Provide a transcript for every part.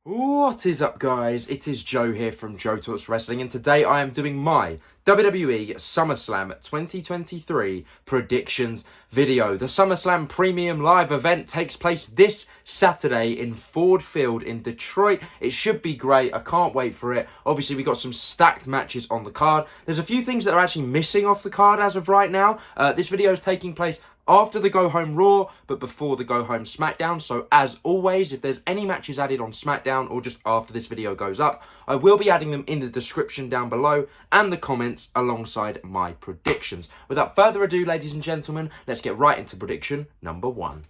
What is up, guys? It is Joe here from JoeTalksWrestling, and today I am doing my WWE SummerSlam 2023 predictions video. The SummerSlam Premium Live event takes place this Saturday in Ford Field in Detroit. It should be great. I can't wait for it. Obviously, we got some stacked matches on the card. There's a few things that are actually missing off the card as of right now. This video is taking place after the Go Home Raw, but before the Go Home SmackDown. So as always, if there's any matches added on SmackDown or just after this video goes up, I will be adding them in the description down below and the comments alongside my predictions. Without further ado, ladies and gentlemen, let's get right into prediction number 1.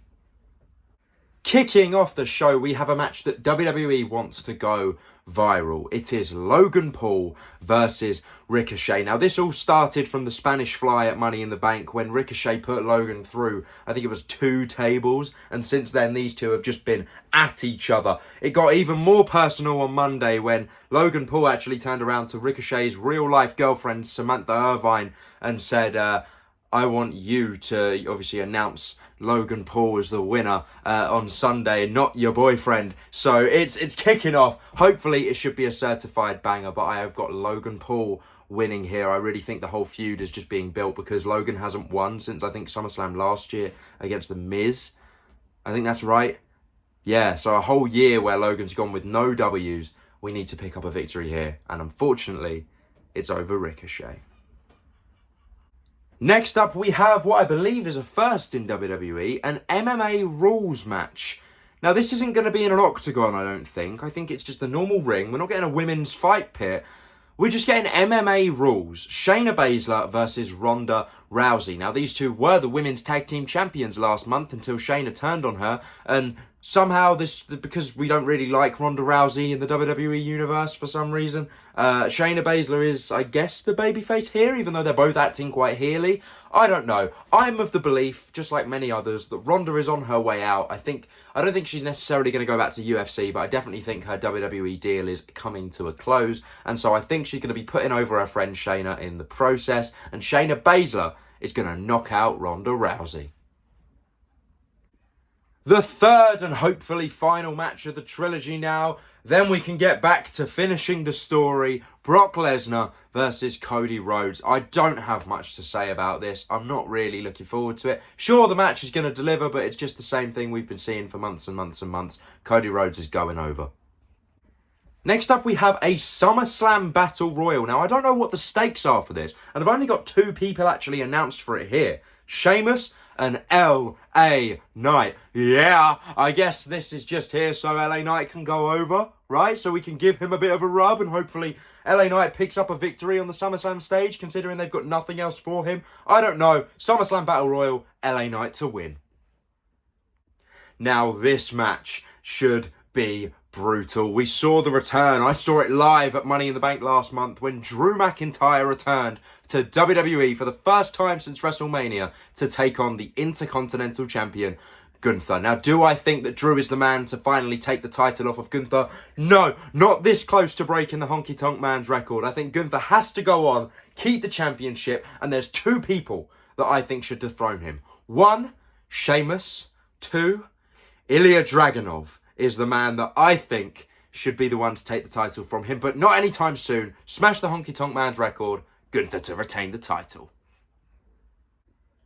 Kicking off the show, we have a match that WWE wants to go viral. It is Logan Paul versus Ricochet. Now, this all started from the Spanish Fly at Money in the Bank when Ricochet put Logan through, I think it was 2 tables, and since then these two have just been at each other. It got even more personal on Monday when Logan Paul actually turned around to Ricochet's real-life girlfriend, Samantha Irvine, and said, I want you to obviously announce Logan Paul as the winner on Sunday, not your boyfriend. So it's kicking off. Hopefully it should be a certified banger, but I have got Logan Paul winning here. I really think the whole feud is just being built because Logan hasn't won since I think SummerSlam last year against The Miz. I think that's right. Yeah, so a whole year where Logan's gone with no W's. We need to pick up a victory here. And unfortunately, it's over Ricochet. Next up, we have what I believe is a first in WWE, an MMA rules match. Now, this isn't going to be in an octagon, I don't think. I think it's just a normal ring. We're not getting a women's fight pit. We're just getting MMA rules. Shayna Baszler versus Ronda Rousey. Now, these two were the women's tag team champions last month until Shayna turned on her. And somehow this, because we don't really like Ronda Rousey in the WWE universe for some reason, Shayna Baszler is, I guess, the babyface here, even though they're both acting quite heely. I don't know. I'm of the belief, just like many others, that Ronda is on her way out. I don't think she's necessarily going to go back to UFC, but I definitely think her WWE deal is coming to a close. And so I think she's going to be putting over her friend Shayna in the process. And Shayna Baszler is going to knock out Ronda Rousey. The third and hopefully final match of the trilogy now. Then we can get back to finishing the story. Brock Lesnar versus Cody Rhodes. I don't have much to say about this. I'm not really looking forward to it. Sure, the match is going to deliver, but it's just the same thing we've been seeing for months and months and months. Cody Rhodes is going over. Next up, we have a SummerSlam Battle Royal. Now, I don't know what the stakes are for this, and I've only got 2 people actually announced for it here. Sheamus and LA Knight. Yeah, I guess this is just here so LA Knight can go over, right? So we can give him a bit of a rub and hopefully LA Knight picks up a victory on the SummerSlam stage considering they've got nothing else for him. I don't know. SummerSlam Battle Royal, LA Knight to win. Now this match should be brutal. We saw the return. I saw it live at Money in the Bank last month when Drew McIntyre returned to WWE for the first time since WrestleMania to take on the Intercontinental Champion, Gunther. Now, do I think that Drew is the man to finally take the title off of Gunther? No, not this close to breaking the Honky Tonk Man's record. I think Gunther has to go on, keep the championship, and there's 2 people that I think should dethrone him. 1, Sheamus. 2, Ilya Dragunov is the man that I think should be the one to take the title from him, but not anytime soon. Smash the Honky Tonk Man's record, Gunther to retain the title.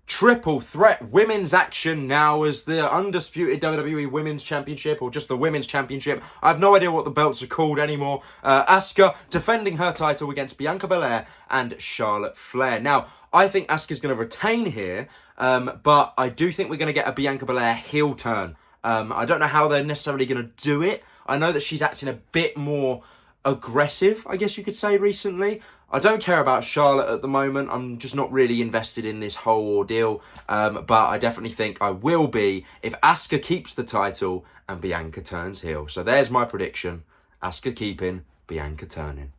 Triple threat women's action now as the undisputed WWE Women's Championship, or just the Women's Championship. I have no idea what the belts are called anymore. Asuka defending her title against Bianca Belair and Charlotte Flair. Now, I think Asuka's going to retain here, but I do think we're going to get a Bianca Belair heel turn. I don't know how they're necessarily going to do it. I know that she's acting a bit more aggressive, I guess you could say, recently. I don't care about Charlotte at the moment. I'm just not really invested in this whole ordeal. But I definitely think I will be if Asuka keeps the title and Bianca turns heel. So there's my prediction. Asuka keeping, Bianca turning.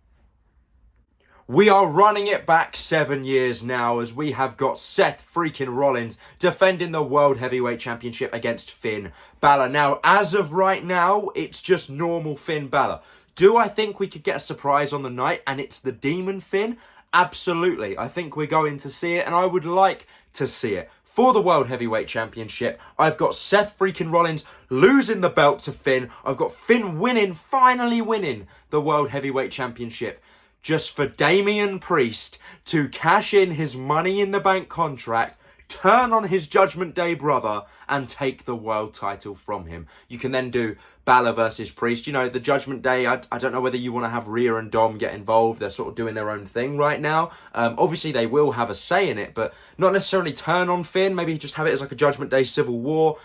We are running it back 7 years now as we have got Seth freaking Rollins defending the World Heavyweight Championship against Finn Balor. Now, as of right now, it's just normal Finn Balor. Do I think we could get a surprise on the night and it's the Demon Finn? Absolutely. I think we're going to see it and I would like to see it. for the World Heavyweight Championship. I've got Seth freaking Rollins losing the belt to Finn. I've got Finn winning, finally winning the World Heavyweight Championship, just for Damian Priest to cash in his Money in the Bank contract, turn on his Judgment Day brother, and take the world title from him. You can then do Balor versus Priest. You know, the Judgment Day, I don't know whether you want to have Rhea and Dom get involved. They're sort of doing their own thing right now. Obviously, they will have a say in it, but not necessarily turn on Finn. Maybe just have it as like a Judgment Day Civil War.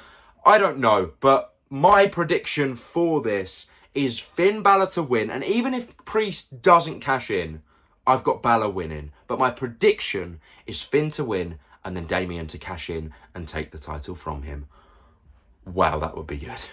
I don't know, but my prediction for this is Finn Balor to win. And even if Priest doesn't cash in, I've got Balor winning. But my prediction is Finn to win and then Damian to cash in and take the title from him. Wow, that would be good.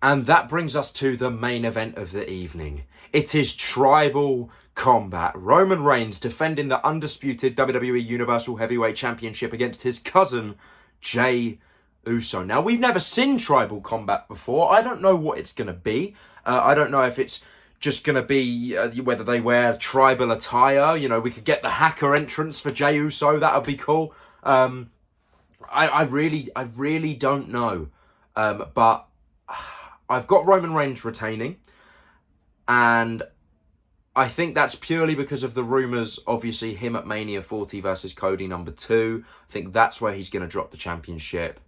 And that brings us to the main event of the evening. It is Tribal Combat. Roman Reigns defending the undisputed WWE Universal Heavyweight Championship against his cousin, Jey Uso. Now, we've never seen Tribal Combat before. I don't know what it's going to be. I don't know if it's just going to be whether they wear tribal attire. You know, we could get the hacker entrance for Jey Uso. That would be cool. I really don't know. But I've got Roman Reigns retaining. And I think that's purely because of the rumours, obviously, him at Mania 40 versus Cody #2. I think that's where he's going to drop the championship.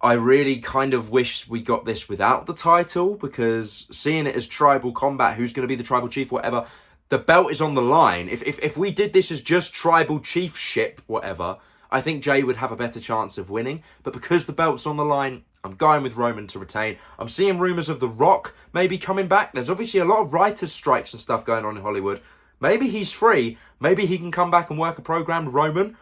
I really kind of wish we got this without the title, because seeing it as Tribal Combat, who's going to be the Tribal Chief, whatever, the belt is on the line. If we did this as just Tribal Chiefship, whatever, I think Jey would have a better chance of winning. But because the belt's on the line, I'm going with Roman to retain. I'm seeing rumours of The Rock maybe coming back. There's obviously a lot of writers' strikes and stuff going on in Hollywood. Maybe he's free. Maybe he can come back and work a programmed Roman.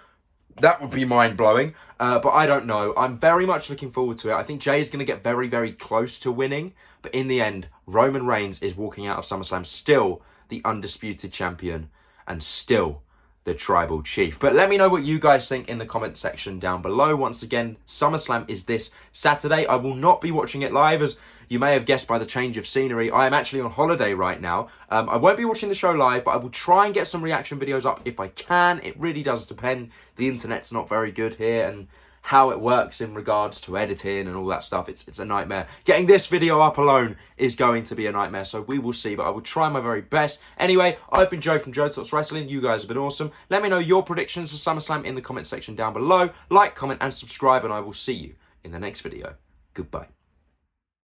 That would be mind-blowing, but I don't know. I'm very much looking forward to it. I think Jey is going to get very, very close to winning, but in the end, Roman Reigns is walking out of SummerSlam still the undisputed champion and still the Tribal Chief. But let me know what you guys think in the comment section down below. Once again, SummerSlam is this Saturday. I will not be watching it live, as you may have guessed by the change of scenery. I am actually on holiday right now. I won't be watching the show live, but I will try and get some reaction videos up if I can. It really does depend. The internet's not very good here, and how it works in regards to editing and all that stuff, it's a nightmare. Getting this video up alone is going to be a nightmare, so we will see, but I will try my very best. Anyway, I've been Joe from JoeTalksWrestling. You guys have been awesome. Let me know your predictions for SummerSlam in the comment section down below. Like, comment, and subscribe, and I will see you in the next video. Goodbye.